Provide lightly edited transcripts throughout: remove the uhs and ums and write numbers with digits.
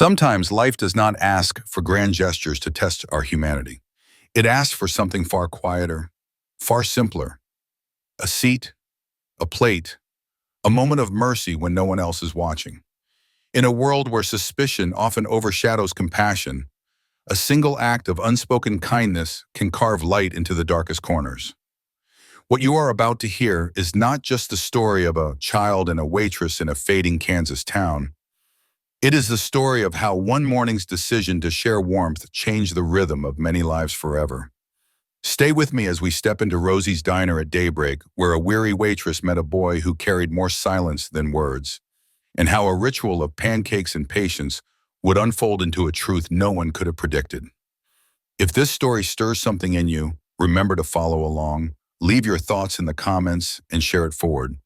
Sometimes life does not ask for grand gestures to test our humanity. It asks for something far quieter, far simpler. A seat, a plate, a moment of mercy when no one else is watching. In a world where suspicion often overshadows compassion, a single act of unspoken kindness can carve light into the darkest corners. What you are about to hear is not just the story of a child and a waitress in a fading Kansas town. It is the story of how one morning's decision to share warmth changed the rhythm of many lives forever. Stay with me as we step into Rosie's diner at daybreak, where a weary waitress met a boy who carried more silence than words, and how a ritual of pancakes and patience would unfold into a truth no one could have predicted. If this story stirs something in you, remember to follow along, leave your thoughts in the comments, and share it forward,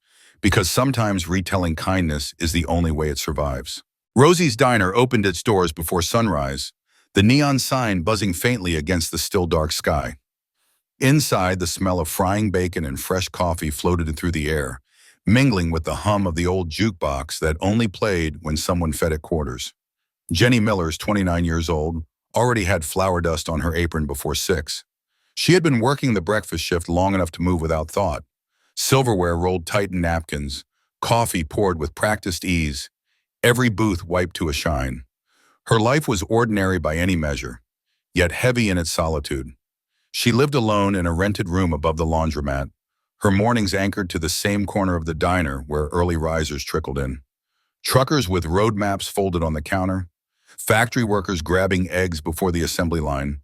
because sometimes retelling kindness is the only way it survives. Rosie's Diner opened its doors before sunrise, the neon sign buzzing faintly against the still dark sky. Inside, the smell of frying bacon and fresh coffee floated through the air, mingling with the hum of the old jukebox that only played when someone fed at quarters. Jenny Miller's 29 years old, already had flour dust on her apron before 6. She had been working the breakfast shift long enough to move without thought. Silverware rolled tight in napkins, coffee poured with practiced ease, every booth wiped to a shine. Her life was ordinary by any measure, yet heavy in its solitude. She lived alone in a rented room above the laundromat, her mornings anchored to the same corner of the diner where early risers trickled in. Truckers with road maps folded on the counter, factory workers grabbing eggs before the assembly line,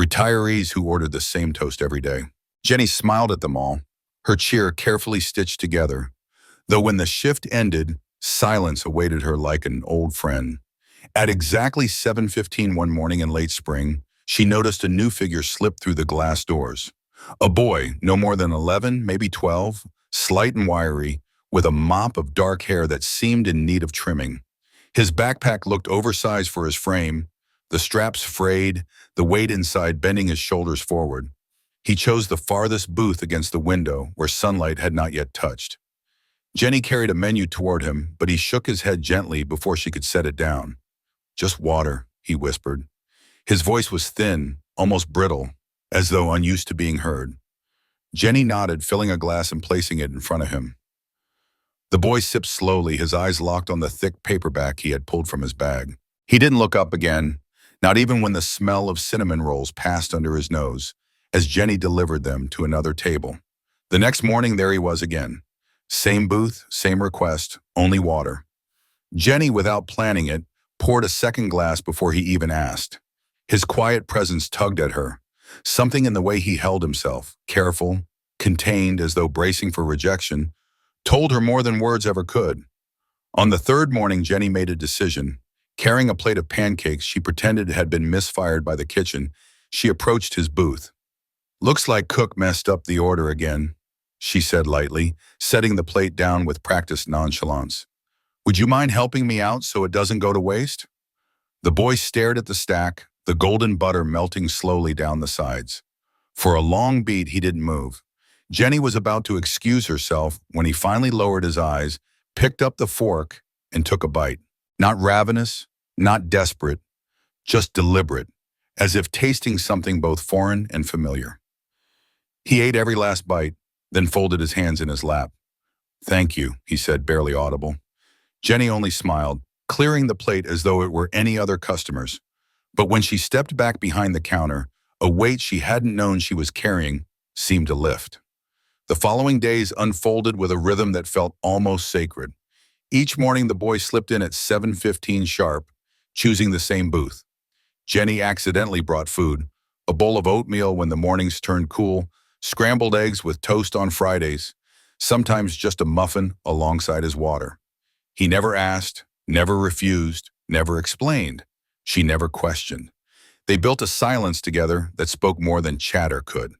retirees who ordered the same toast every day. Jenny smiled at them all, her cheer carefully stitched together, though when the shift ended, silence awaited her like an old friend. At exactly 7:15 one morning in late spring, she noticed a new figure slip through the glass doors. A boy, no more than 11, maybe 12, slight and wiry, with a mop of dark hair that seemed in need of trimming. His backpack looked oversized for his frame, the straps frayed, the weight inside bending his shoulders forward. He chose the farthest booth against the window where sunlight had not yet touched. Jenny carried a menu toward him, but he shook his head gently before she could set it down. "Just water," he whispered. His voice was thin, almost brittle, as though unused to being heard. Jenny nodded, filling a glass and placing it in front of him. The boy sipped slowly, his eyes locked on the thick paperback he had pulled from his bag. He didn't look up again, not even when the smell of cinnamon rolls passed under his nose, as Jenny delivered them to another table. The next morning, there he was again. Same booth, same request, only water. Jenny, without planning it, poured a second glass before he even asked. His quiet presence tugged at her. Something in the way he held himself, careful, contained as though bracing for rejection, told her more than words ever could. On the third morning, Jenny made a decision. Carrying a plate of pancakes she pretended had been misfired by the kitchen, she approached his booth. "Looks like Cook messed up the order again," she said lightly, setting the plate down with practiced nonchalance. "Would you mind helping me out so it doesn't go to waste?" The boy stared at the stack, the golden butter melting slowly down the sides. For a long beat, he didn't move. Jenny was about to excuse herself when he finally lowered his eyes, picked up the fork, and took a bite. Not ravenous, not desperate, just deliberate, as if tasting something both foreign and familiar. He ate every last bite, then folded his hands in his lap. "Thank you," he said, barely audible. Jenny only smiled, clearing the plate as though it were any other customer's. But when she stepped back behind the counter, a weight she hadn't known she was carrying seemed to lift. The following days unfolded with a rhythm that felt almost sacred. Each morning the boy slipped in at 7:15 sharp, choosing the same booth. Jenny accidentally brought food, a bowl of oatmeal when the mornings turned cool, scrambled eggs with toast on Fridays, sometimes just a muffin alongside his water. He never asked, never refused, never explained. She never questioned. They built a silence together that spoke more than chatter could.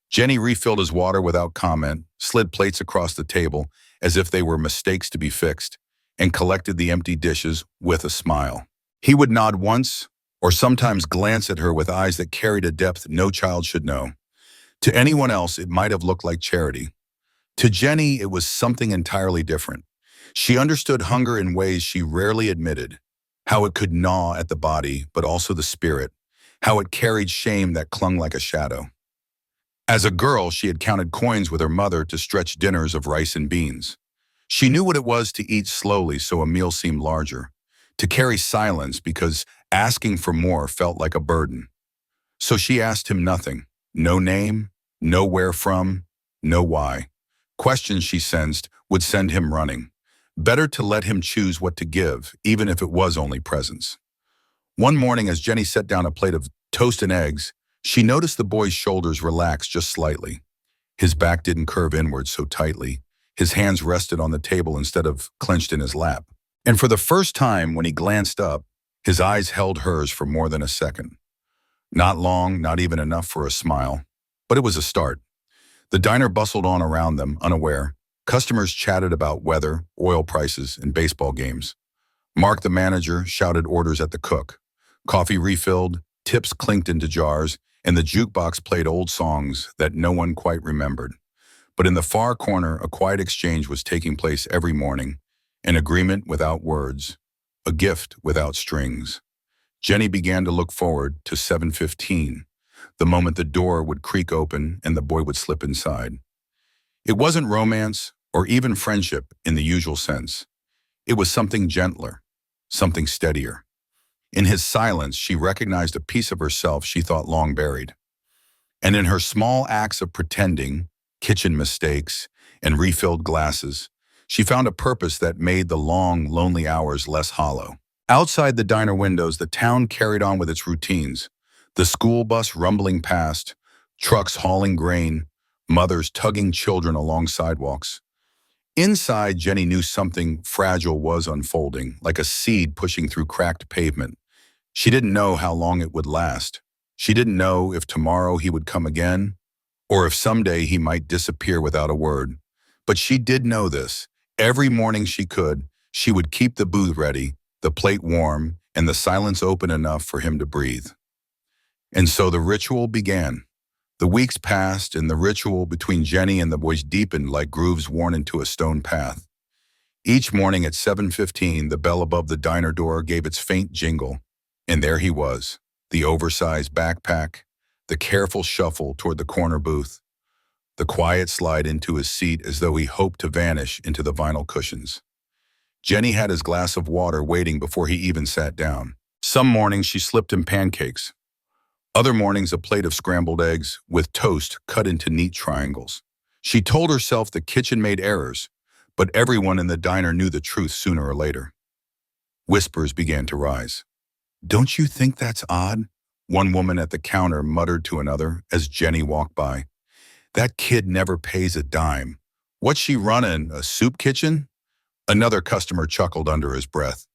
Jenny refilled his water without comment, slid plates across the table as if they were mistakes to be fixed, and collected the empty dishes with a smile. He would nod once, or sometimes glance at her with eyes that carried a depth no child should know. To anyone else, it might have looked like charity. To Jenny, it was something entirely different. She understood hunger in ways she rarely admitted. how it could gnaw at the body, but also the spirit, how it carried shame that clung like a shadow. As a girl, she had counted coins with her mother to stretch dinners of rice and beans. She knew what it was to eat slowly so a meal seemed larger, to carry silence because asking for more felt like a burden. So she asked him nothing, no name, no where from, no why. Questions she sensed would send him running. Better to let him choose what to give, even if it was only presents. One morning, as Jenny set down a plate of toast and eggs, she noticed the boy's shoulders relax just slightly. His back didn't curve inward so tightly. His hands rested on the table instead of clenched in his lap. And for the first time, when he glanced up, his eyes held hers for more than a second. Not long, not even enough for a smile, but it was a start. The diner bustled on around them, unaware. Customers chatted about weather, oil prices, and baseball games. Mark, the manager, shouted orders at the cook. Coffee refilled, tips clinked into jars, and the jukebox played old songs that no one quite remembered. But in the far corner, a quiet exchange was taking place every morning, an agreement without words, a gift without strings. Jenny began to look forward to 7:15, the moment the door would creak open and the boy would slip inside. It wasn't romance or even friendship in the usual sense. It was something gentler, something steadier. In his silence, she recognized a piece of herself she thought long buried. And in her small acts of pretending, kitchen mistakes, and refilled glasses, she found a purpose that made the long, lonely hours less hollow. Outside the diner windows, the town carried on with its routines. The school bus rumbling past, trucks hauling grain, mothers tugging children along sidewalks. Inside, Jenny knew something fragile was unfolding, like a seed pushing through cracked pavement. She didn't know how long it would last. She didn't know if tomorrow he would come again, or if someday he might disappear without a word. But she did know this. Every morning she would keep the booth ready, the plate warm, and the silence open enough for him to breathe. And so the ritual began. The weeks passed, and the ritual between Jenny and the boys deepened like grooves worn into a stone path. Each morning at 7:15, the bell above the diner door gave its faint jingle, and there he was, the oversized backpack, the careful shuffle toward the corner booth, the quiet slide into his seat as though he hoped to vanish into the vinyl cushions. Jenny had his glass of water waiting before he even sat down. Some mornings she slipped him pancakes. Other mornings a plate of scrambled eggs with toast cut into neat triangles. She told herself the kitchen made errors, but everyone in the diner knew the truth sooner or later. Whispers began to rise. "Don't you think that's odd?" One woman at the counter muttered to another as Jenny walked by. "That kid never pays a dime. What's she running, a soup kitchen?" Another customer chuckled under his breath.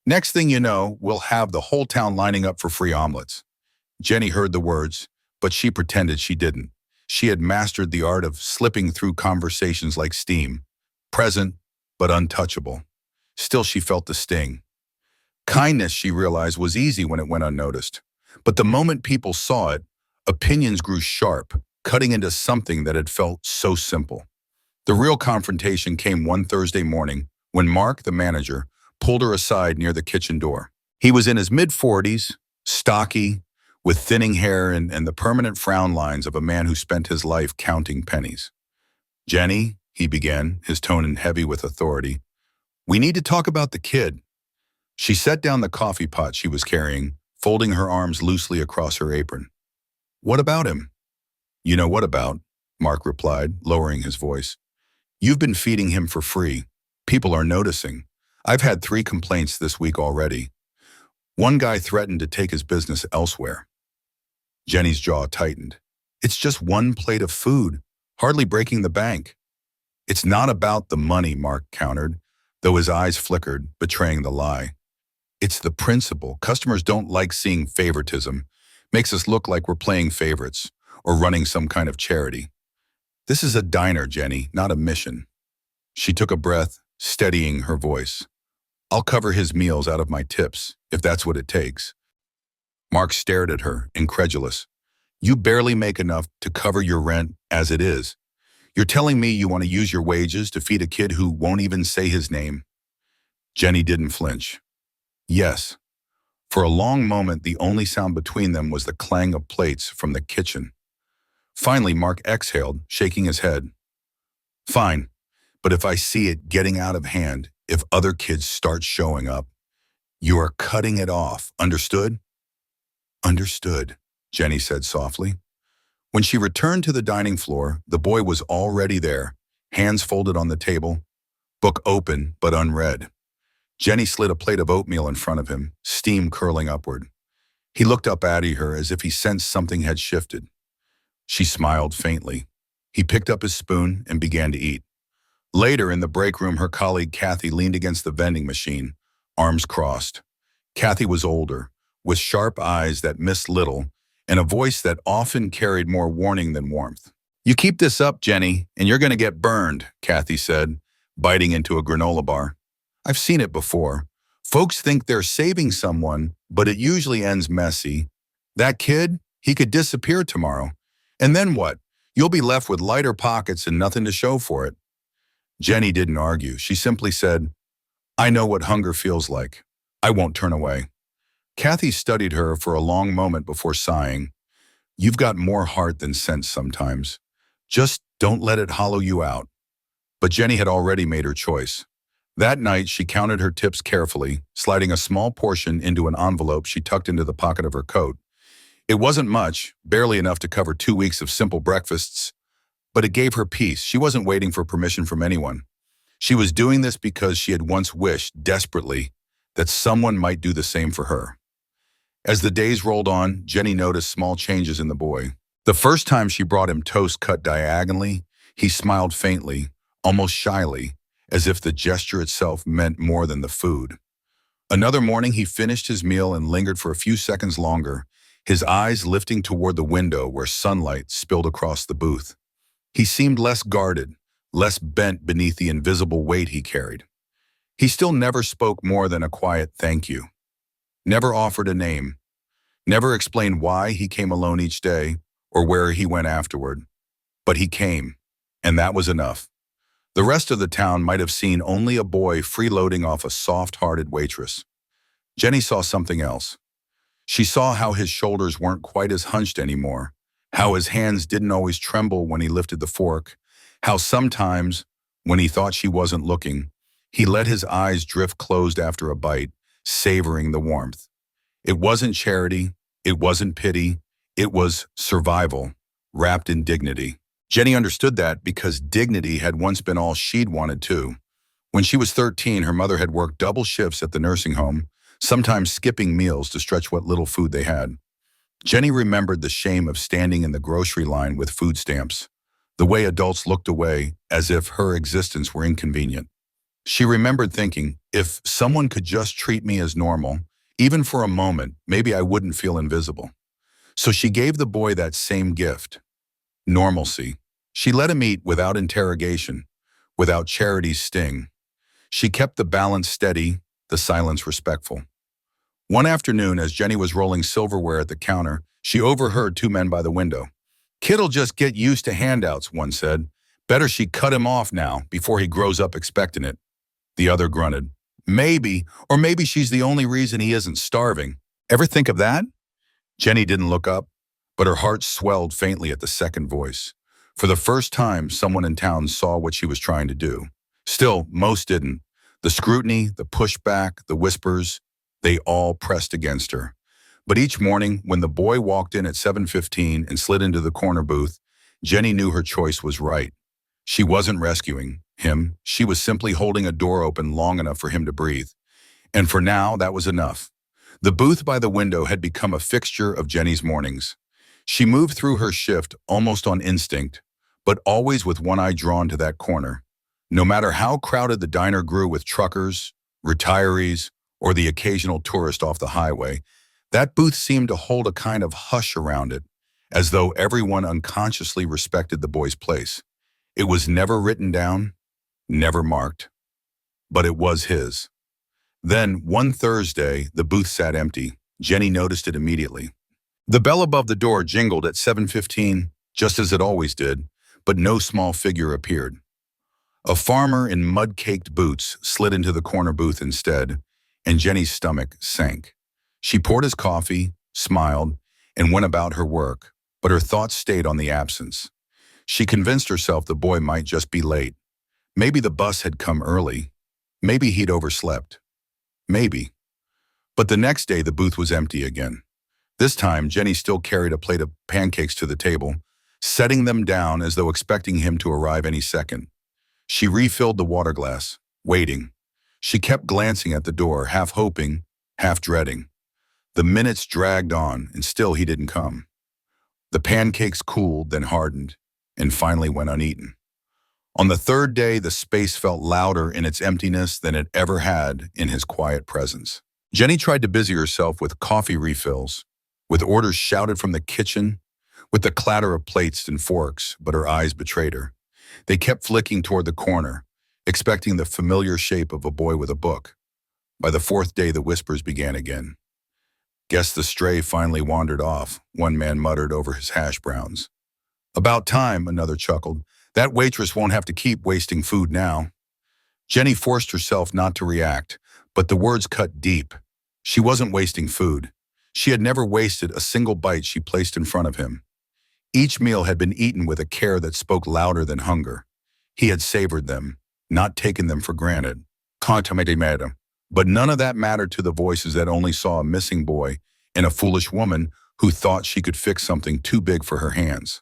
"Next thing you know, we'll have the whole town lining up for free omelets." Jenny heard the words, but she pretended she didn't. She had mastered the art of slipping through conversations like steam, present but untouchable. Still, she felt the sting. Kindness, she realized, was easy when it went unnoticed. But the moment people saw it, opinions grew sharp, cutting into something that had felt so simple. The real confrontation came one Thursday morning when Mark, the manager, pulled her aside near the kitchen door. He was in his mid-40s, stocky, with thinning hair and the permanent frown lines of a man who spent his life counting pennies. "Jenny," he began, his tone heavy with authority, "we need to talk about the kid." She set down the coffee pot she was carrying, folding her arms loosely across her apron. "What about him?" "You know what about," Mark replied, lowering his voice. "You've been feeding him for free. People are noticing. I've had 3 complaints this week already. One guy threatened to take his business elsewhere." Jenny's jaw tightened. "It's just one plate of food, hardly breaking the bank." "It's not about the money," Mark countered, though his eyes flickered, betraying the lie. "It's the principle. Customers don't like seeing favoritism. Makes us look like we're playing favorites or running some kind of charity. This is a diner, Jenny, not a mission." She took a breath, steadying her voice. "I'll cover his meals out of my tips, if that's what it takes." Mark stared at her, incredulous. "You barely make enough to cover your rent as it is. You're telling me you want to use your wages to feed a kid who won't even say his name?" Jenny didn't flinch. Yes. For a long moment, the only sound between them was the clang of plates from the kitchen. Finally, Mark exhaled, shaking his head. Fine, but if I see it getting out of hand, if other kids start showing up, you are cutting it off. Understood? Understood, Jenny said softly. When she returned to the dining floor, the boy was already there, hands folded on the table, book open but unread. Jenny slid a plate of oatmeal in front of him, steam curling upward. He looked up at her as if he sensed something had shifted. She smiled faintly. He picked up his spoon and began to eat. Later, in the break room, her colleague Kathy leaned against the vending machine, arms crossed. Kathy was older, with sharp eyes that missed little, and a voice that often carried more warning than warmth. "You keep this up, Jenny, and you're going to get burned," Kathy said, biting into a granola bar. "I've seen it before. Folks think they're saving someone, but it usually ends messy. That kid, he could disappear tomorrow. And then what? You'll be left with lighter pockets and nothing to show for it." Jenny didn't argue. She simply said, "I know what hunger feels like. I won't turn away." Kathy studied her for a long moment before sighing. "You've got more heart than sense sometimes. Just don't let it hollow you out." But Jenny had already made her choice. That night, she counted her tips carefully, sliding a small portion into an envelope she tucked into the pocket of her coat. It wasn't much, barely enough to cover 2 weeks of simple breakfasts, but it gave her peace. She wasn't waiting for permission from anyone. She was doing this because she had once wished, desperately, that someone might do the same for her. As the days rolled on, Jenny noticed small changes in the boy. The first time she brought him toast cut diagonally, he smiled faintly, almost shyly, as if the gesture itself meant more than the food. Another morning, he finished his meal and lingered for a few seconds longer, his eyes lifting toward the window where sunlight spilled across the booth. He seemed less guarded, less bent beneath the invisible weight he carried. He still never spoke more than a quiet thank you. Never offered a name. Never explained why he came alone each day or where he went afterward. But he came, and that was enough. The rest of the town might have seen only a boy freeloading off a soft-hearted waitress. Jenny saw something else. She saw how his shoulders weren't quite as hunched anymore, how his hands didn't always tremble when he lifted the fork, how sometimes, when he thought she wasn't looking, he let his eyes drift closed after a bite, savoring the warmth. It wasn't charity, it wasn't pity, it was survival, wrapped in dignity. Jenny understood that because dignity had once been all she'd wanted too. When she was 13, her mother had worked double shifts at the nursing home, sometimes skipping meals to stretch what little food they had. Jenny remembered the shame of standing in the grocery line with food stamps, the way adults looked away as if her existence were inconvenient. She remembered thinking, if someone could just treat me as normal, even for a moment, maybe I wouldn't feel invisible. So she gave the boy that same gift. Normalcy. She let him eat without interrogation, without charity's sting. She kept the balance steady, the silence respectful. One afternoon, as Jenny was rolling silverware at the counter, she overheard two men by the window. "Kid'll just get used to handouts," one said. "Better she cut him off now, before he grows up expecting it." The other grunted. "Maybe, or maybe she's the only reason he isn't starving. Ever think of that?" Jenny didn't look up, but her heart swelled faintly at the second voice. For the first time, someone in town saw what she was trying to do. Still, most didn't. The scrutiny, the pushback, the whispers, they all pressed against her. But each morning, when the boy walked in at 7:15 and slid into the corner booth, Jenny knew her choice was right. She wasn't rescuing him. She was simply holding a door open long enough for him to breathe. And for now, that was enough. The booth by the window had become a fixture of Jenny's mornings. She moved through her shift almost on instinct, but always with one eye drawn to that corner. No matter how crowded the diner grew with truckers, retirees, or the occasional tourist off the highway, that booth seemed to hold a kind of hush around it, as though everyone unconsciously respected the boy's place. It was never written down, never marked, but it was his. Then, one Thursday, the booth sat empty. Jenny noticed it immediately. The bell above the door jingled at 7:15, just as it always did, but no small figure appeared. A farmer in mud-caked boots slid into the corner booth instead. and Jenny's stomach sank. She poured his coffee, smiled, and went about her work, but her thoughts stayed on the absence. She convinced herself the boy might just be late. Maybe the bus had come early. Maybe he'd overslept. Maybe. But the next day the booth was empty again. This time, Jenny still carried a plate of pancakes to the table, setting them down as though expecting him to arrive any second. She refilled the water glass, waiting. She kept glancing at the door, half hoping, half dreading. The minutes dragged on, and still he didn't come. The pancakes cooled, then hardened, and finally went uneaten. On the third day, the space felt louder in its emptiness than it ever had in his quiet presence. Jenny tried to busy herself with coffee refills, with orders shouted from the kitchen, with the clatter of plates and forks, but her eyes betrayed her. They kept flicking toward the corner, expecting the familiar shape of a boy with a book. By the fourth day, the whispers began again. "Guess the stray finally wandered off," one man muttered over his hash browns. "About time," another chuckled. "That waitress won't have to keep wasting food now." Jenny forced herself not to react, but the words cut deep. She wasn't wasting food. She had never wasted a single bite she placed in front of him. Each meal had been eaten with a care that spoke louder than hunger. He had savored them, not taken them for granted. But none of that mattered to the voices that only saw a missing boy and a foolish woman who thought she could fix something too big for her hands.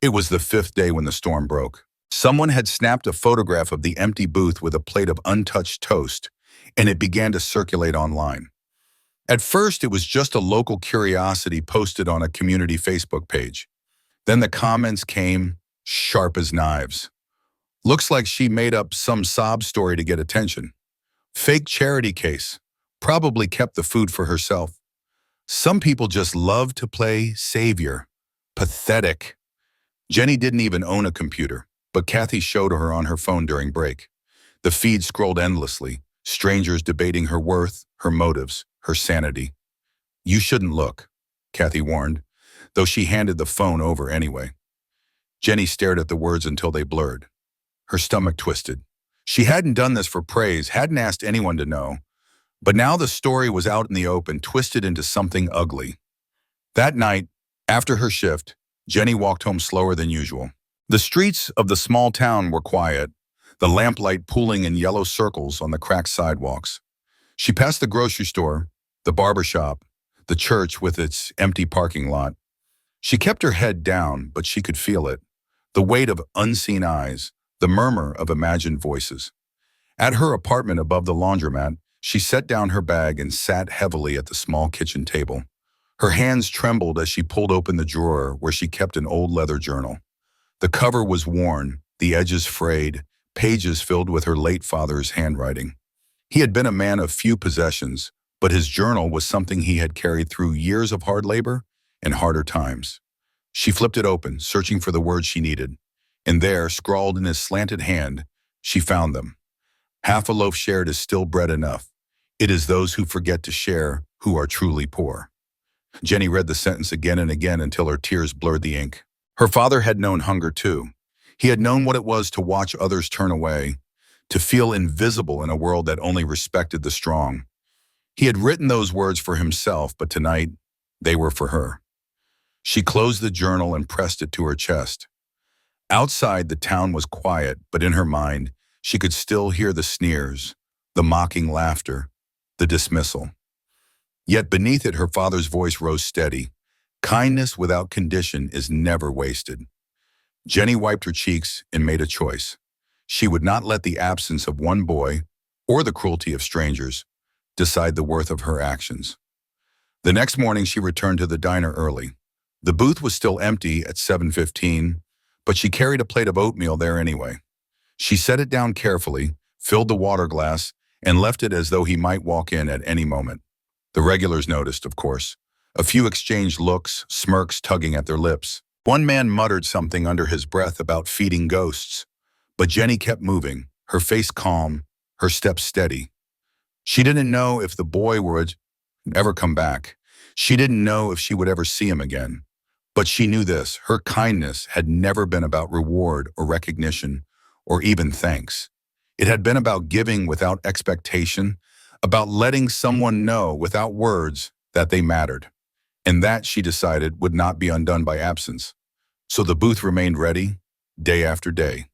It was the fifth day when the storm broke. Someone had snapped a photograph of the empty booth with a plate of untouched toast, and it began to circulate online. At first, it was just a local curiosity posted on a community Facebook page. Then the comments came, sharp as knives. "Looks like she made up some sob story to get attention. Fake charity case. Probably kept the food for herself. Some people just love to play savior. Pathetic." Jenny didn't even own a computer, but Kathy showed her on her phone during break. The feed scrolled endlessly, strangers debating her worth, her motives, her sanity. "You shouldn't look," Kathy warned, though she handed the phone over anyway. Jenny stared at the words until they blurred. Her stomach twisted. She hadn't done this for praise, hadn't asked anyone to know. But now the story was out in the open, twisted into something ugly. That night, after her shift, Jenny walked home slower than usual. The streets of the small town were quiet, the lamplight pooling in yellow circles on the cracked sidewalks. She passed the grocery store, the barber shop, the church with its empty parking lot. She kept her head down, but she could feel it. The weight of unseen eyes, the murmur of imagined voices. At her apartment above the laundromat, she set down her bag and sat heavily at the small kitchen table. Her hands trembled as she pulled open the drawer where she kept an old leather journal. The cover was worn, the edges frayed, pages filled with her late father's handwriting. He had been a man of few possessions, but his journal was something he had carried through years of hard labor and harder times. She flipped it open, searching for the words she needed. And there, scrawled in his slanted hand, she found them. "Half a loaf shared is still bread enough. It is those who forget to share who are truly poor." Jenny read the sentence again and again until her tears blurred the ink. Her father had known hunger too. He had known what it was to watch others turn away, to feel invisible in a world that only respected the strong. He had written those words for himself, but tonight, they were for her. She closed the journal and pressed it to her chest. Outside, the town was quiet, but in her mind, she could still hear the sneers, the mocking laughter, the dismissal. Yet beneath it, her father's voice rose steady. Kindness without condition is never wasted. Jenny wiped her cheeks and made a choice. She would not let the absence of one boy, or the cruelty of strangers, decide the worth of her actions. The next morning, she returned to the diner early. The booth was still empty at 7:15, but she carried a plate of oatmeal there anyway. She set it down carefully, filled the water glass, and left it as though he might walk in at any moment. The regulars noticed, of course. A few exchanged looks, smirks tugging at their lips. One man muttered something under his breath about feeding ghosts. But Jenny kept moving, her face calm, her steps steady. She didn't know if the boy would ever come back. She didn't know if she would ever see him again. But she knew this: her kindness had never been about reward or recognition or even thanks. It had been about giving without expectation, about letting someone know without words that they mattered. And that, she decided, would not be undone by absence. So the booth remained ready, day after day.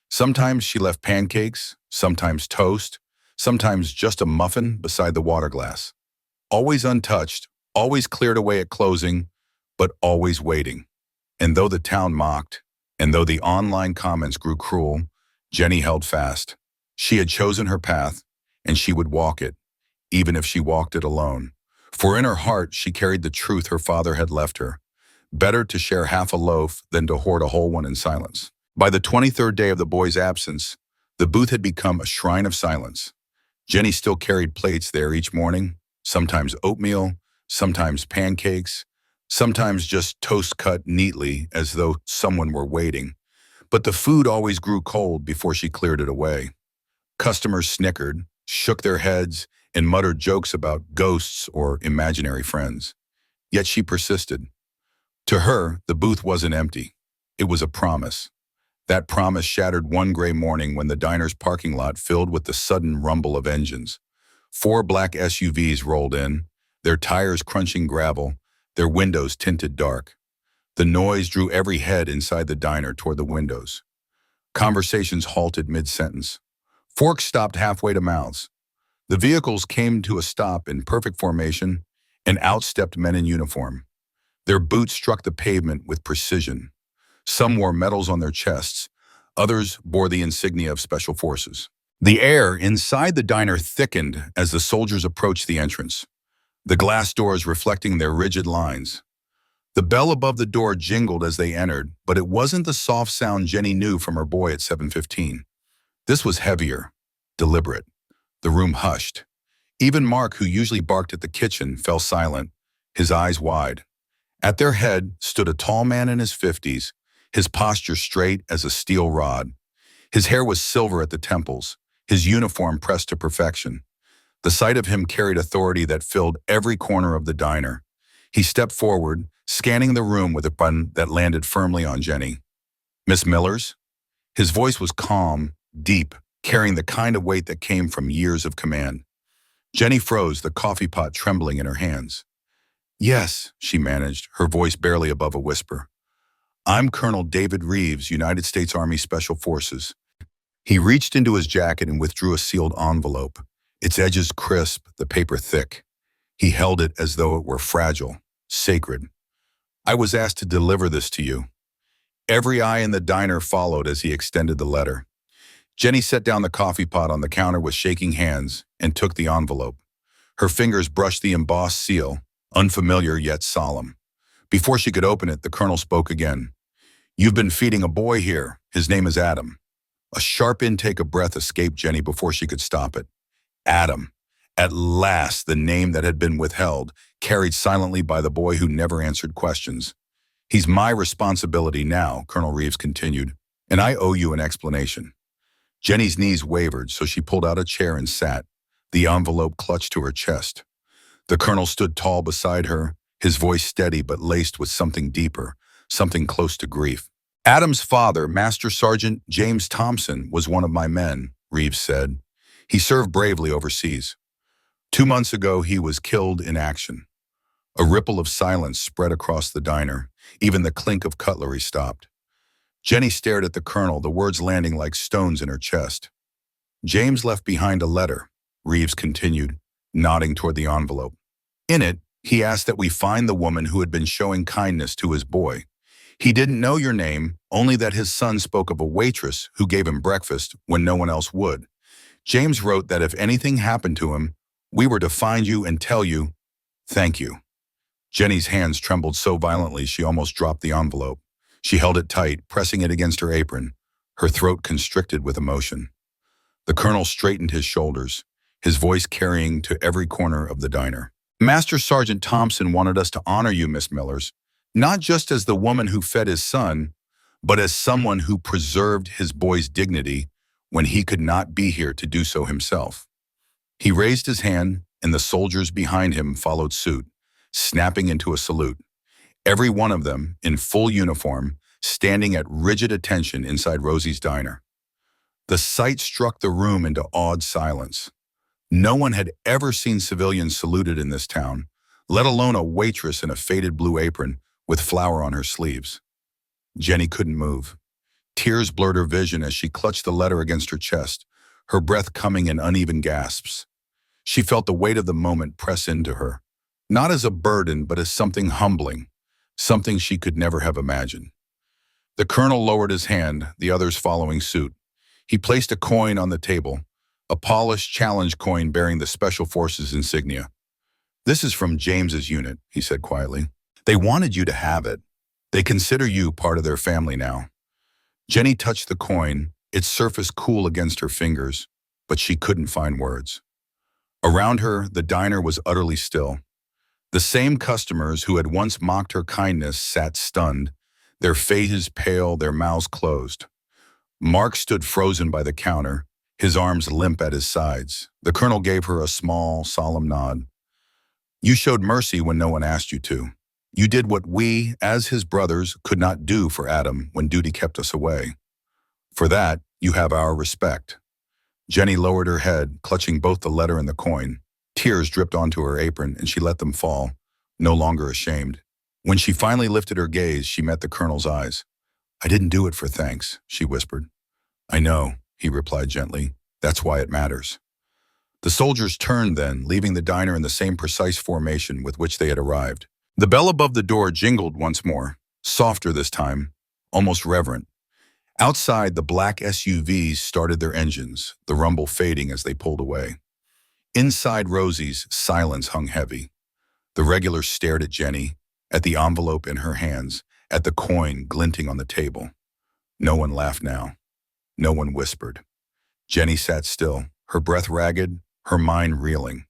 Sometimes she left pancakes, sometimes toast, sometimes just a muffin beside the water glass. Always untouched, always cleared away at closing, but always waiting. And though the town mocked, and though the online comments grew cruel, Jenny held fast. She had chosen her path, and she would walk it, even if she walked it alone. For in her heart she carried the truth her father had left her. Better to share half a loaf than to hoard a whole one in silence. By the 23rd day of the boy's absence, the booth had become a shrine of silence. Jenny still carried plates there each morning, sometimes oatmeal, sometimes pancakes, sometimes just toast cut neatly as though someone were waiting. But the food always grew cold before she cleared it away. Customers snickered, shook their heads, and muttered jokes about ghosts or imaginary friends. Yet she persisted. To her, the booth wasn't empty. It was a promise. That promise shattered one gray morning when the diner's parking lot filled with the sudden rumble of engines. 4 black SUVs rolled in, their tires crunching gravel, their windows tinted dark. The noise drew every head inside the diner toward the windows. Conversations halted mid-sentence. Forks stopped halfway to mouths. The vehicles came to a stop in perfect formation, and out stepped men in uniform. Their boots struck the pavement with precision. Some wore medals on their chests, others bore the insignia of special forces. The air inside the diner thickened as the soldiers approached the entrance, the glass doors reflecting their rigid lines. The bell above the door jingled as they entered, but it wasn't the soft sound Jenny knew from her boy at 7:15. This was heavier, deliberate. The room hushed. Even Mark, who usually barked at the kitchen, fell silent, his eyes wide. At their head stood a tall man in his 50s, his posture straight as a steel rod. His hair was silver at the temples, his uniform pressed to perfection. The sight of him carried authority that filled every corner of the diner. He stepped forward, scanning the room with a button that landed firmly on Jenny. "Miss Millers?" His voice was calm, deep, carrying the kind of weight that came from years of command. Jenny froze, the coffee pot trembling in her hands. "Yes," she managed, her voice barely above a whisper. "I'm Colonel David Reeves, United States Army Special Forces." He reached into his jacket and withdrew a sealed envelope, its edges crisp, the paper thick. He held it as though it were fragile, sacred. "I was asked to deliver this to you." Every eye in the diner followed as he extended the letter. Jenny set down the coffee pot on the counter with shaking hands and took the envelope. Her fingers brushed the embossed seal, unfamiliar yet solemn. Before she could open it, the colonel spoke again. "You've been feeding a boy here. His name is Adam." A sharp intake of breath escaped Jenny before she could stop it. Adam. At last, the name that had been withheld, carried silently by the boy who never answered questions. "He's my responsibility now," Colonel Reeves continued, "and I owe you an explanation." Jenny's knees wavered, so she pulled out a chair and sat, the envelope clutched to her chest. The colonel stood tall beside her, his voice steady but laced with something deeper, something close to grief. "Adam's father, Master Sergeant James Thompson, was one of my men," Reeves said. "He served bravely overseas. 2 months ago, he was killed in action." A ripple of silence spread across the diner. Even the clink of cutlery stopped. Jenny stared at the colonel, the words landing like stones in her chest. "James left behind a letter," Reeves continued, nodding toward the envelope. "In it, he asked that we find the woman who had been showing kindness to his boy. He didn't know your name, only that his son spoke of a waitress who gave him breakfast when no one else would. James wrote that if anything happened to him, we were to find you and tell you, thank you." Jenny's hands trembled so violently she almost dropped the envelope. She held it tight, pressing it against her apron, her throat constricted with emotion. The colonel straightened his shoulders, his voice carrying to every corner of the diner. "Master Sergeant Thompson wanted us to honor you, Miss Millers, not just as the woman who fed his son, but as someone who preserved his boy's dignity when he could not be here to do so himself." He raised his hand, and the soldiers behind him followed suit, snapping into a salute. Every one of them, in full uniform, standing at rigid attention inside Rosie's diner. The sight struck the room into awed silence. No one had ever seen civilians saluted in this town, let alone a waitress in a faded blue apron with flour on her sleeves. Jenny couldn't move. Tears blurred her vision as she clutched the letter against her chest, her breath coming in uneven gasps. She felt the weight of the moment press into her, not as a burden but as something humbling, something she could never have imagined. The colonel lowered his hand, the others following suit. He placed a coin on the table, a polished challenge coin bearing the Special Forces insignia. "This is from James's unit," he said quietly. "They wanted you to have it. They consider you part of their family now." Jenny touched the coin, its surface cool against her fingers, but she couldn't find words. Around her, the diner was utterly still. The same customers who had once mocked her kindness sat stunned, their faces pale, their mouths closed. Mark stood frozen by the counter, his arms limp at his sides. The colonel gave her a small, solemn nod. "You showed mercy when no one asked you to. You did what we, as his brothers, could not do for Adam when duty kept us away. For that, you have our respect." Jenny lowered her head, clutching both the letter and the coin. Tears dripped onto her apron, and she let them fall, no longer ashamed. When she finally lifted her gaze, she met the colonel's eyes. "I didn't do it for thanks," she whispered. "I know," he replied gently. "That's why it matters." The soldiers turned then, leaving the diner in the same precise formation with which they had arrived. The bell above the door jingled once more, softer this time, almost reverent. Outside, the black SUVs started their engines, the rumble fading as they pulled away. Inside Rosie's, silence hung heavy. The regulars stared at Jenny, at the envelope in her hands, at the coin glinting on the table. No one laughed now. No one whispered. Jenny sat still, her breath ragged, her mind reeling.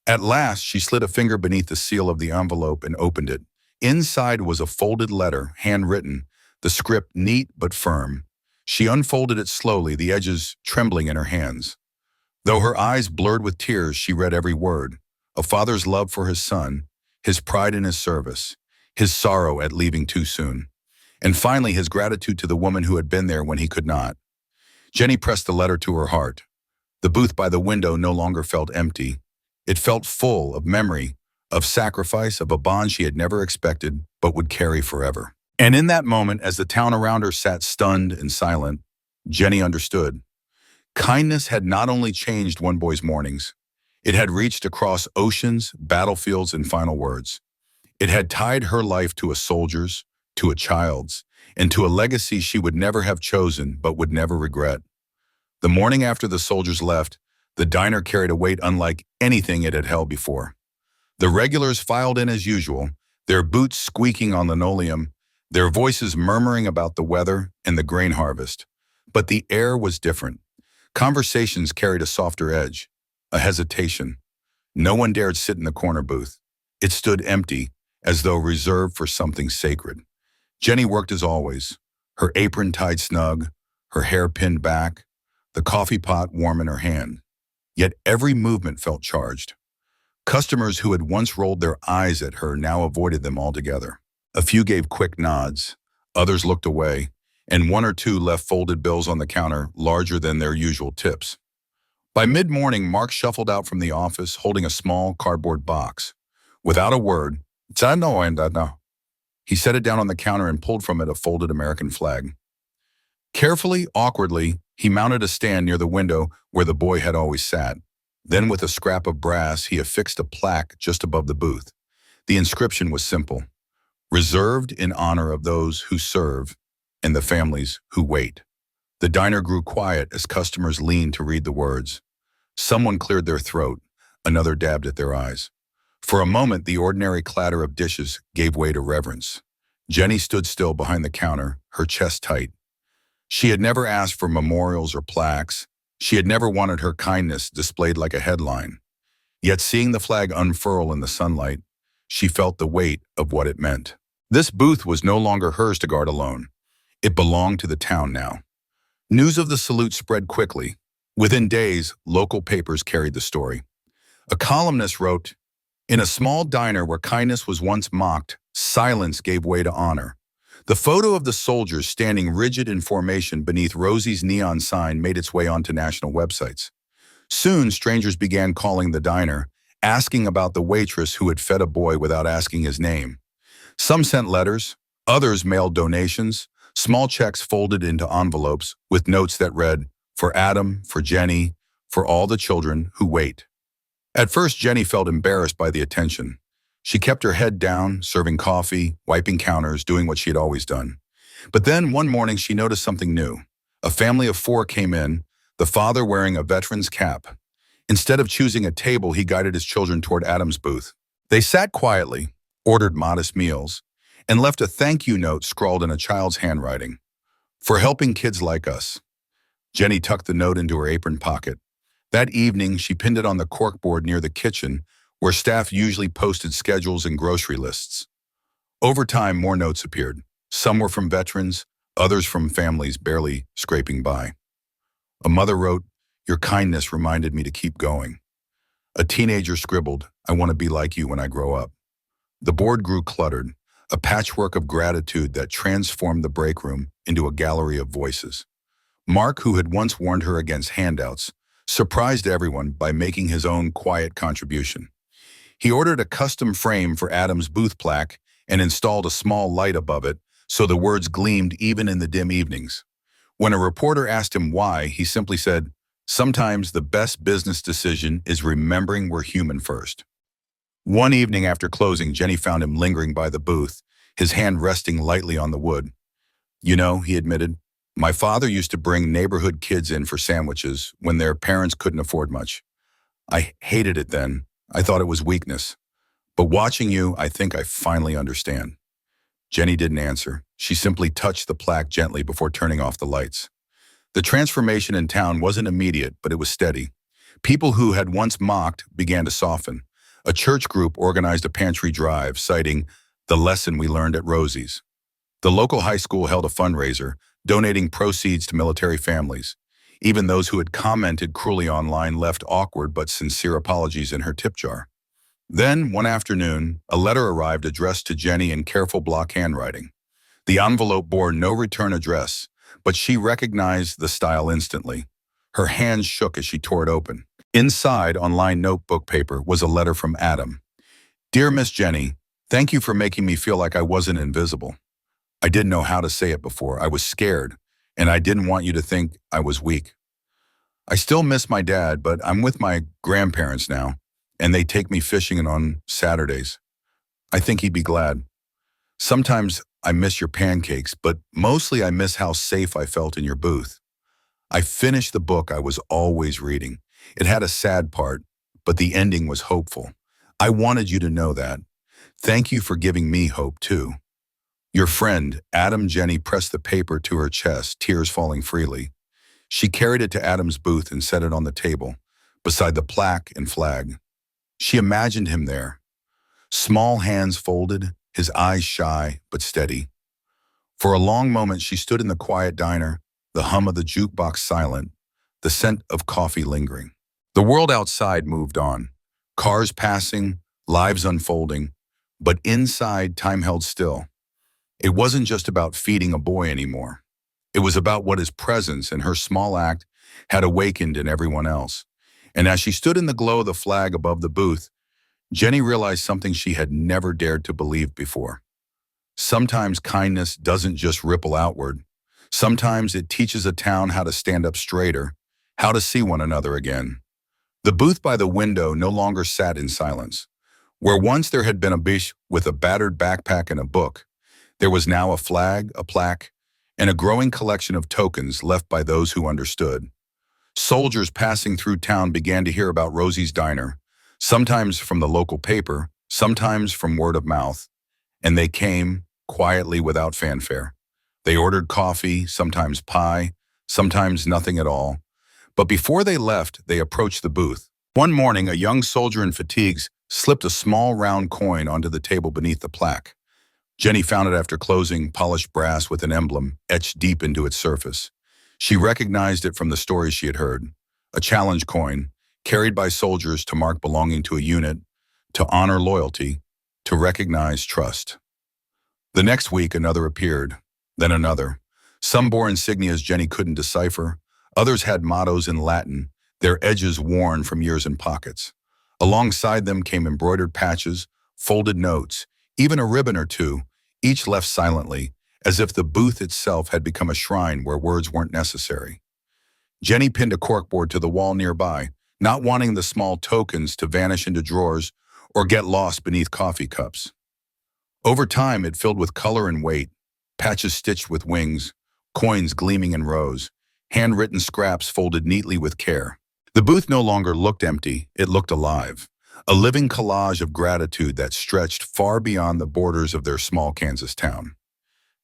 At last, she slid a finger beneath the seal of the envelope and opened it. Inside was a folded letter, handwritten, the script neat but firm. She unfolded it slowly, the edges trembling in her hands. Though her eyes blurred with tears, she read every word. A father's love for his son, his pride in his service, his sorrow at leaving too soon, and finally his gratitude to the woman who had been there when he could not. Jenny pressed the letter to her heart. The booth by the window no longer felt empty. It felt full of memory, of sacrifice, of a bond she had never expected but would carry forever. And in that moment, as the town around her sat stunned and silent, Jenny understood. Kindness had not only changed one boy's mornings, it had reached across oceans, battlefields, and final words. It had tied her life to a soldier's, to a child's, and to a legacy she would never have chosen but would never regret. The morning after the soldiers left, the diner carried a weight unlike anything it had held before. The regulars filed in as usual, their boots squeaking on linoleum, their voices murmuring about the weather and the grain harvest. But the air was different. Conversations carried a softer edge, a hesitation. No one dared sit in the corner booth. It stood empty, as though reserved for something sacred. Jenny worked as always, her apron tied snug, her hair pinned back, the coffee pot warm in her hand. Yet every movement felt charged. Customers who had once rolled their eyes at her now avoided them altogether. A few gave quick nods, others looked away, and one or two left folded bills on the counter larger than their usual tips. By mid-morning, Mark shuffled out from the office holding a small cardboard box. Without a word, he set it down on the counter and pulled from it a folded American flag. Carefully, awkwardly, he mounted a stand near the window where the boy had always sat. Then with a scrap of brass, he affixed a plaque just above the booth. The inscription was simple: reserved in honor of those who serve and the families who wait. The diner grew quiet as customers leaned to read the words. Someone cleared their throat, another dabbed at their eyes. For a moment, the ordinary clatter of dishes gave way to reverence. Jenny stood still behind the counter, her chest tight. She had never asked for memorials or plaques. She had never wanted her kindness displayed like a headline. Yet seeing the flag unfurl in the sunlight, she felt the weight of what it meant. This booth was no longer hers to guard alone. It belonged to the town now. News of the salute spread quickly. Within days, local papers carried the story. A columnist wrote, "In a small diner where kindness was once mocked, silence gave way to honor." The photo of the soldiers standing rigid in formation beneath Rosie's neon sign made its way onto national websites. Soon, strangers began calling the diner, asking about the waitress who had fed a boy without asking his name. Some sent letters, others mailed donations, small checks folded into envelopes with notes that read, "For Adam, for Jenny, for all the children who wait." At first, Jenny felt embarrassed by the attention. She kept her head down, serving coffee, wiping counters, doing what she had always done. But then one morning she noticed something new. A family of 4 came in, the father wearing a veteran's cap. Instead of choosing a table, he guided his children toward Adam's booth. They sat quietly, ordered modest meals, and left a thank you note scrawled in a child's handwriting. "For helping kids like us." Jenny tucked the note into her apron pocket. That evening, she pinned it on the corkboard near the kitchen, where staff usually posted schedules and grocery lists. Over time, more notes appeared. Some were from veterans, others from families barely scraping by. A mother wrote, "Your kindness reminded me to keep going." A teenager scribbled, "I want to be like you when I grow up." The board grew cluttered, a patchwork of gratitude that transformed the break room into a gallery of voices. Mark, who had once warned her against handouts, surprised everyone by making his own quiet contribution. He ordered a custom frame for Adam's booth plaque and installed a small light above it so the words gleamed even in the dim evenings. When a reporter asked him why, he simply said, "Sometimes the best business decision is remembering we're human first." One evening after closing, Jenny found him lingering by the booth, his hand resting lightly on the wood. "You know," he admitted, "my father used to bring neighborhood kids in for sandwiches when their parents couldn't afford much. I hated it then. I thought it was weakness. But watching you, I think I finally understand." Jenny didn't answer. She simply touched the plaque gently before turning off the lights. The transformation in town wasn't immediate, but it was steady. People who had once mocked began to soften. A church group organized a pantry drive, citing the lesson we learned at Rosie's. The local high school held a fundraiser, donating proceeds to military families. Even those who had commented cruelly online left awkward but sincere apologies in her tip jar. Then, one afternoon, a letter arrived addressed to Jenny in careful block handwriting. The envelope bore no return address, but she recognized the style instantly. Her hands shook as she tore it open. Inside, on lined notebook paper, was a letter from Adam. "Dear Miss Jenny, thank you for making me feel like I wasn't invisible. I didn't know how to say it before. I was scared, and I didn't want you to think I was weak. I still miss my dad, but I'm with my grandparents now, and they take me fishing on Saturdays. I think he'd be glad. Sometimes I miss your pancakes, but mostly I miss how safe I felt in your booth. I finished the book I was always reading. It had a sad part, but the ending was hopeful. I wanted you to know that. Thank you for giving me hope, too. Your friend, Adam." Jenny pressed the paper to her chest, tears falling freely. She carried it to Adam's booth and set it on the table, beside the plaque and flag. She imagined him there, small hands folded, his eyes shy but steady. For a long moment she stood in the quiet diner, the hum of the jukebox silent, the scent of coffee lingering. The world outside moved on, cars passing, lives unfolding, but inside time held still. It wasn't just about feeding a boy anymore. It was about what his presence and her small act had awakened in everyone else. And as she stood in the glow of the flag above the booth, Jenny realized something she had never dared to believe before. Sometimes kindness doesn't just ripple outward. Sometimes it teaches a town how to stand up straighter, how to see one another again. The booth by the window no longer sat in silence. Where once there had been a biche with a battered backpack and a book, there was now a flag, a plaque, and a growing collection of tokens left by those who understood. Soldiers passing through town began to hear about Rosie's Diner, sometimes from the local paper, sometimes from word of mouth, and they came, quietly without fanfare. They ordered coffee, sometimes pie, sometimes nothing at all. But before they left, they approached the booth. One morning, a young soldier in fatigues slipped a small round coin onto the table beneath the plaque. Jenny found it after closing, polished brass with an emblem etched deep into its surface. She recognized it from the stories she had heard. A challenge coin, carried by soldiers to mark belonging to a unit, to honor loyalty, to recognize trust. The next week, another appeared, then another. Some bore insignias Jenny couldn't decipher. Others had mottos in Latin, their edges worn from years in pockets. Alongside them came embroidered patches, folded notes, even a ribbon or two, each left silently, as if the booth itself had become a shrine where words weren't necessary. Jenny pinned a corkboard to the wall nearby, not wanting the small tokens to vanish into drawers or get lost beneath coffee cups. Over time, it filled with color and weight, patches stitched with wings, coins gleaming in rows, handwritten scraps folded neatly with care. The booth no longer looked empty, it looked alive, a living collage of gratitude that stretched far beyond the borders of their small Kansas town.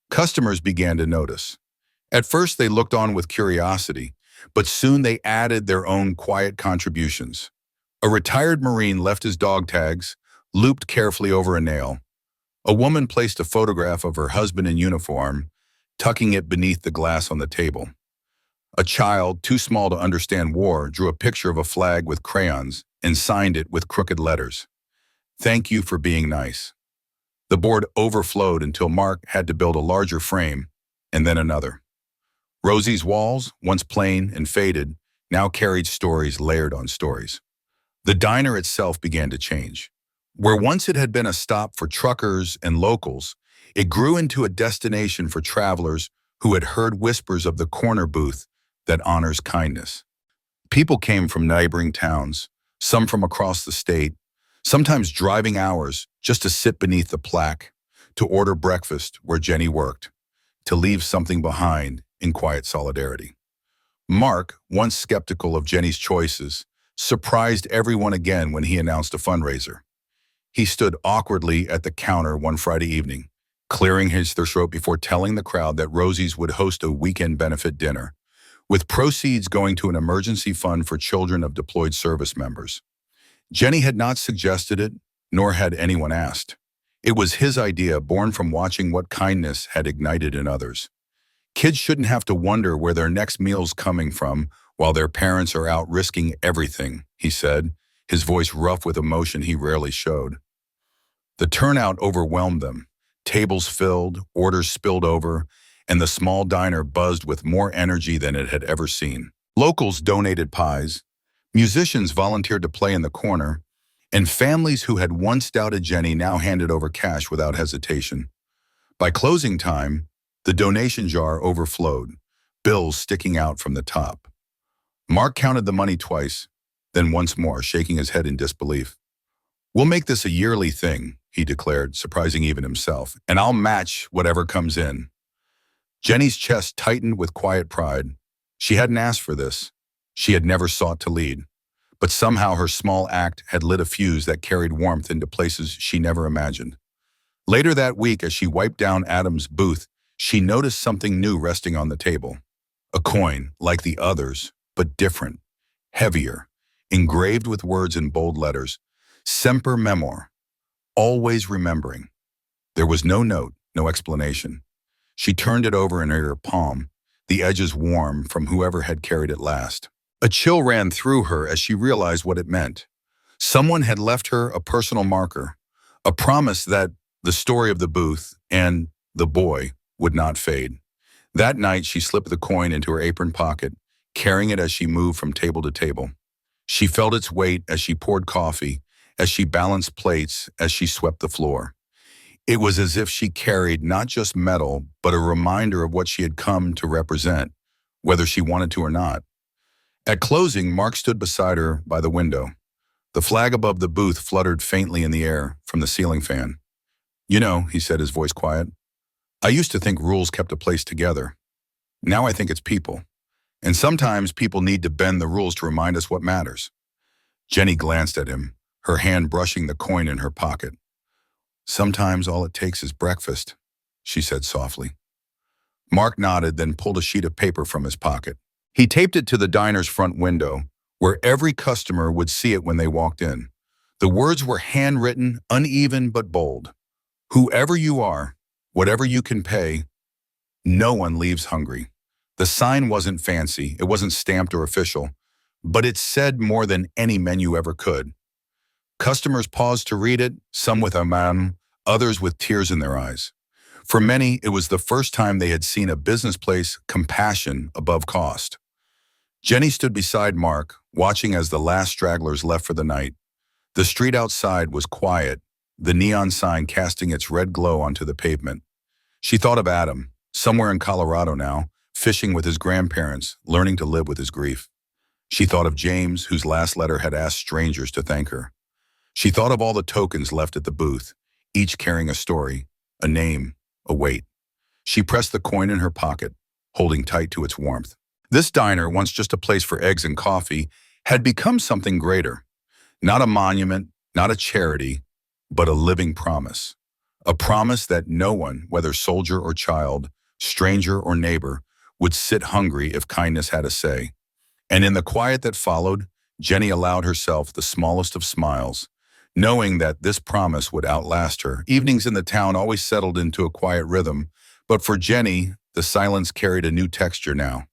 Customers began to notice. At first, they looked on with curiosity, but soon they added their own quiet contributions. A retired Marine left his dog tags, looped carefully over a nail. A woman placed a photograph of her husband in uniform, tucking it beneath the glass on the table. A child, too small to understand war, drew a picture of a flag with crayons and signed it with crooked letters. "Thank you for being nice." The board overflowed until Mark had to build a larger frame, and then another. Rosie's walls, once plain and faded, now carried stories layered on stories. The diner itself began to change. Where once it had been a stop for truckers and locals, it grew into a destination for travelers who had heard whispers of the corner booth that honors kindness. People came from neighboring towns, some from across the state, sometimes driving hours just to sit beneath the plaque, to order breakfast where Jenny worked, to leave something behind in quiet solidarity. Mark, once skeptical of Jenny's choices, surprised everyone again when he announced a fundraiser. He stood awkwardly at the counter one Friday evening, clearing his throat before telling the crowd that Rosie's would host a weekend benefit dinner, with proceeds going to an emergency fund for children of deployed service members. Jenny had not suggested it, nor had anyone asked. It was his idea, born from watching what kindness had ignited in others. Kids shouldn't have to wonder where their next meal's coming from while their parents are out risking everything, he said, his voice rough with emotion he rarely showed. The turnout overwhelmed them. Tables filled, orders spilled over, and the small diner buzzed with more energy than it had ever seen. Locals donated pies, musicians volunteered to play in the corner, and families who had once doubted Jenny now handed over cash without hesitation. By closing time, the donation jar overflowed, bills sticking out from the top. Mark counted the money twice, then once more, shaking his head in disbelief. "We'll make this a yearly thing," he declared, surprising even himself, "and I'll match whatever comes in." Jenny's chest tightened with quiet pride. She hadn't asked for this. She had never sought to lead. But somehow her small act had lit a fuse that carried warmth into places she never imagined. Later that week, as she wiped down Adam's booth, she noticed something new resting on the table. A coin, like the others, but different, heavier, engraved with words in bold letters. Semper Memor, always remembering. There was no note, no explanation. She turned it over in her palm, the edges warm from whoever had carried it last. A chill ran through her as she realized what it meant. Someone had left her a personal marker, a promise that the story of the booth and the boy would not fade. That night, she slipped the coin into her apron pocket, carrying it as she moved from table to table. She felt its weight as she poured coffee, as she balanced plates, as she swept the floor. It was as if she carried not just metal, but a reminder of what she had come to represent, whether she wanted to or not. At closing, Mark stood beside her by the window. The flag above the booth fluttered faintly in the air from the ceiling fan. "You know," he said, his voice quiet, "I used to think rules kept a place together. Now I think it's people. And sometimes people need to bend the rules to remind us what matters." Jenny glanced at him, her hand brushing the coin in her pocket. "Sometimes all it takes is breakfast," she said softly. Mark nodded, then pulled a sheet of paper from his pocket. He taped it to the diner's front window, where every customer would see it when they walked in. The words were handwritten, uneven but bold. "Whoever you are, whatever you can pay, no one leaves hungry." The sign wasn't fancy, it wasn't stamped or official, but it said more than any menu ever could. Customers paused to read it, some with aman, others with tears in their eyes. For many, it was the first time they had seen a business place compassion above cost. Jenny stood beside Mark, watching as the last stragglers left for the night. The street outside was quiet, the neon sign casting its red glow onto the pavement. She thought of Adam, somewhere in Colorado now, fishing with his grandparents, learning to live with his grief. She thought of James, whose last letter had asked strangers to thank her. She thought of all the tokens left at the booth, each carrying a story, a name, a weight. She pressed the coin in her pocket, holding tight to its warmth. This diner, once just a place for eggs and coffee, had become something greater. Not a monument, not a charity, but a living promise. A promise that no one, whether soldier or child, stranger or neighbor, would sit hungry if kindness had a say. And in the quiet that followed, Jenny allowed herself the smallest of smiles, knowing that this promise would outlast her. Evenings in the town always settled into a quiet rhythm, but for Jenny, the silence carried a new texture now.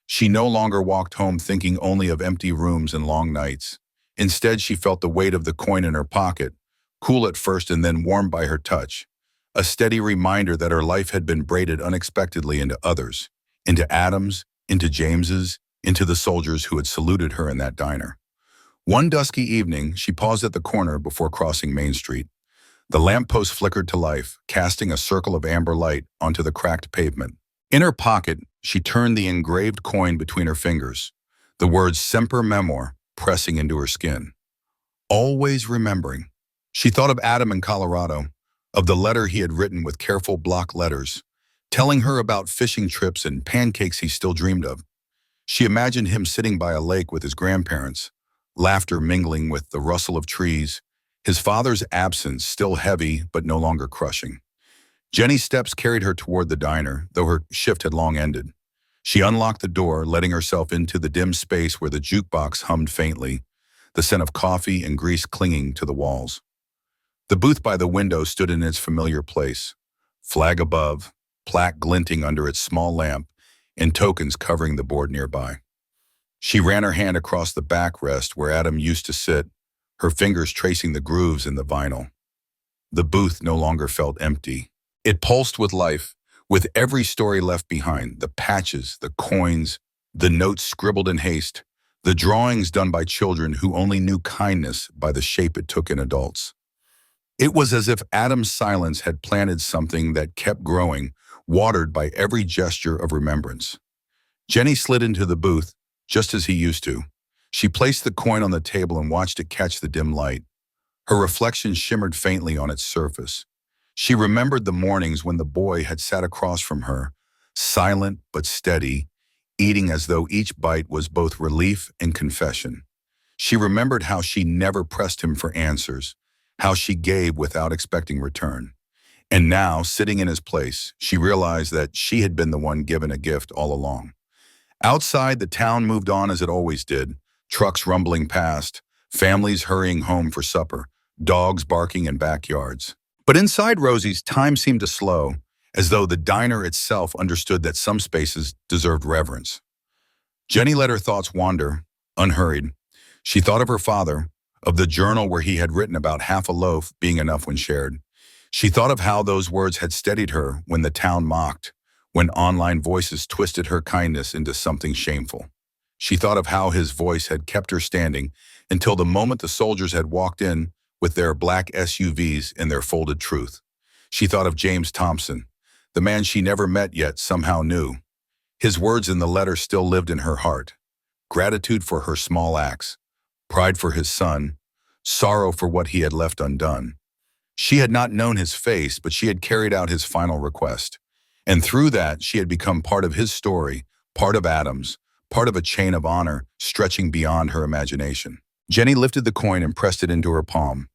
She no longer walked home thinking only of empty rooms and long nights. Instead, she felt the weight of the coin in her pocket, cool at first and then warm by her touch. A steady reminder that her life had been braided unexpectedly into others, into Adam's, into James's, into the soldiers who had saluted her in that diner. One dusky evening, she paused at the corner before crossing Main Street. The lamppost flickered to life, casting a circle of amber light onto the cracked pavement. In her pocket, she turned the engraved coin between her fingers, the words Semper Memor pressing into her skin. Always remembering. She thought of Adam in Colorado, of the letter he had written with careful block letters, telling her about fishing trips and pancakes he still dreamed of. She imagined him sitting by a lake with his grandparents, laughter mingling with the rustle of trees, his father's absence still heavy but no longer crushing. Jenny's steps carried her toward the diner, though her shift had long ended. She unlocked the door, letting herself into the dim space where the jukebox hummed faintly, the scent of coffee and grease clinging to the walls. The booth by the window stood in its familiar place, flag above, plaque glinting under its small lamp, and tokens covering the board nearby. She ran her hand across the backrest where Adam used to sit, her fingers tracing the grooves in the vinyl. The booth no longer felt empty. It pulsed with life, with every story left behind, the patches, the coins, the notes scribbled in haste, the drawings done by children who only knew kindness by the shape it took in adults. It was as if Adam's silence had planted something that kept growing, watered by every gesture of remembrance. Jenny slid into the booth, just as he used to. She placed the coin on the table and watched it catch the dim light. Her reflection shimmered faintly on its surface. She remembered the mornings when the boy had sat across from her, silent but steady, eating as though each bite was both relief and confession. She remembered how she never pressed him for answers, how she gave without expecting return. And now, sitting in his place, she realized that she had been the one given a gift all along. Outside, the town moved on as it always did, trucks rumbling past, families hurrying home for supper, dogs barking in backyards. But inside Rosie's, time seemed to slow, as though the diner itself understood that some spaces deserved reverence. Jenny let her thoughts wander, unhurried. She thought of her father, of the journal where he had written about half a loaf being enough when shared. She thought of how those words had steadied her when the town mocked, when online voices twisted her kindness into something shameful. She thought of how his voice had kept her standing until the moment the soldiers had walked in with their black SUVs and their folded truth. She thought of James Thompson, the man she never met yet somehow knew. His words in the letter still lived in her heart. Gratitude for her small acts, pride for his son, sorrow for what he had left undone. She had not known his face, but she had carried out his final request. And through that, she had become part of his story, part of Adam's, part of a chain of honor stretching beyond her imagination. Jenny lifted the coin and pressed it into her palm.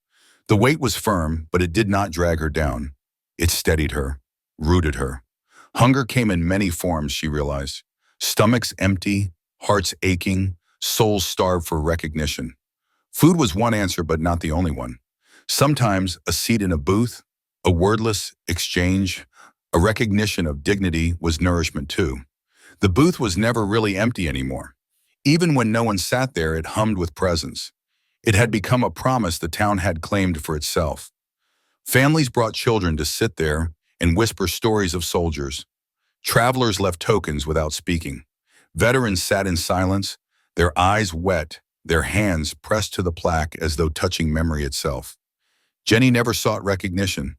The weight was firm, but it did not drag her down. It steadied her, rooted her. Hunger came in many forms, she realized. Stomachs empty, hearts aching, souls starved for recognition. Food was one answer, but not the only one. Sometimes a seat in a booth, a wordless exchange, a recognition of dignity was nourishment too. The booth was never really empty anymore. Even when no one sat there, it hummed with presence. It had become a promise the town had claimed for itself. Families brought children to sit there and whisper stories of soldiers. Travelers left tokens without speaking. Veterans sat in silence, their eyes wet, their hands pressed to the plaque as though touching memory itself. Jenny never sought recognition.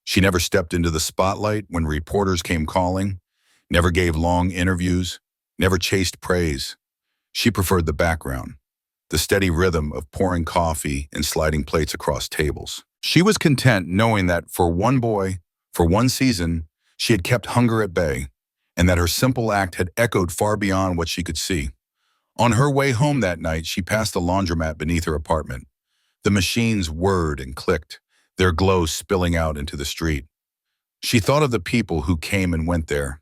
She never stepped into the spotlight when reporters came calling, never gave long interviews, never chased praise. She preferred the background, the steady rhythm of pouring coffee and sliding plates across tables. She was content knowing that for one boy, for one season, she had kept hunger at bay, and that her simple act had echoed far beyond what she could see. On her way home that night, she passed the laundromat beneath her apartment. The machines whirred and clicked, their glow spilling out into the street. She thought of the people who came and went there,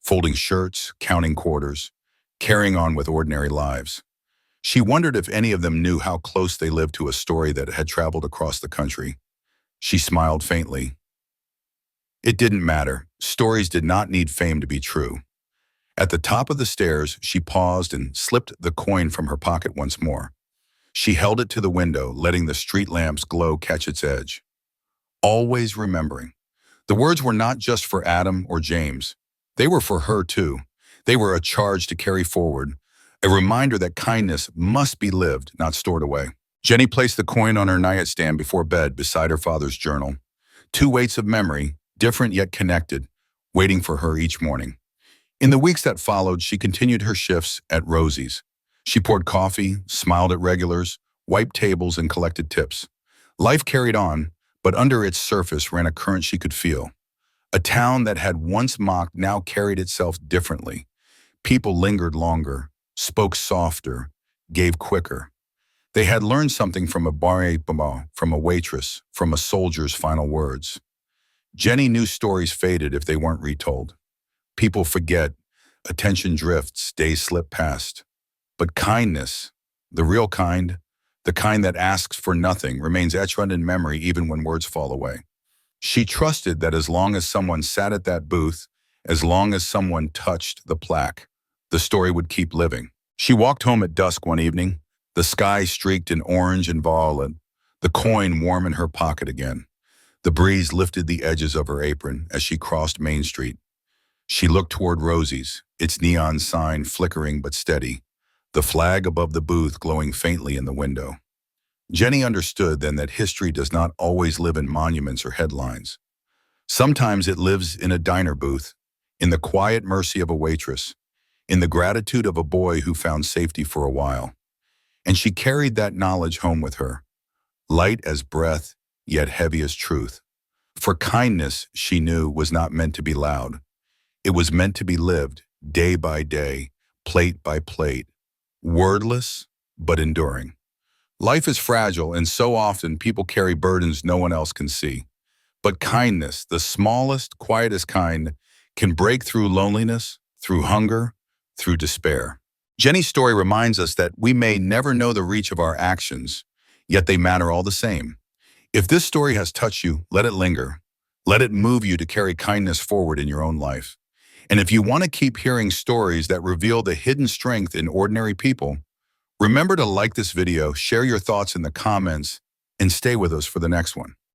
folding shirts, counting quarters, carrying on with ordinary lives. She wondered if any of them knew how close they lived to a story that had traveled across the country. She smiled faintly. It didn't matter. Stories did not need fame to be true. At the top of the stairs, she paused and slipped the coin from her pocket once more. She held it to the window, letting the street lamp's glow catch its edge. Always remembering. The words were not just for Adam or James. They were for her too. They were a charge to carry forward, a reminder that kindness must be lived, not stored away. Jenny placed the coin on her nightstand before bed beside her father's journal. Two weights of memory, different yet connected, waiting for her each morning. In the weeks that followed, she continued her shifts at Rosie's. She poured coffee, smiled at regulars, wiped tables, and collected tips. Life carried on, but under its surface ran a current she could feel. A town that had once mocked now carried itself differently. People lingered longer, spoke softer, gave quicker. They had learned something from a barmaid, from a waitress, from a soldier's final words. Jenny knew stories faded if they weren't retold. People forget, attention drifts, days slip past. But kindness, the real kind, the kind that asks for nothing, remains etched in memory even when words fall away. She trusted that as long as someone sat at that booth, as long as someone touched the plaque, the story would keep living. She walked home at dusk one evening, the sky streaked in orange and violet, the coin warm in her pocket again. The breeze lifted the edges of her apron as she crossed Main Street. She looked toward Rosie's, its neon sign flickering but steady, the flag above the booth glowing faintly in the window. Jenny understood then that history does not always live in monuments or headlines. Sometimes it lives in a diner booth, in the quiet mercy of a waitress, in the gratitude of a boy who found safety for a while. And she carried that knowledge home with her, light as breath, yet heavy as truth. For kindness, she knew, was not meant to be loud. It was meant to be lived, day by day, plate by plate, wordless but enduring. Life is fragile, and so often people carry burdens no one else can see. But kindness, the smallest, quietest kind, can break through loneliness, through hunger, through despair. Jenny's story reminds us that we may never know the reach of our actions, yet they matter all the same. If this story has touched you, let it linger. Let it move you to carry kindness forward in your own life. And if you want to keep hearing stories that reveal the hidden strength in ordinary people, remember to like this video, share your thoughts in the comments, and stay with us for the next one.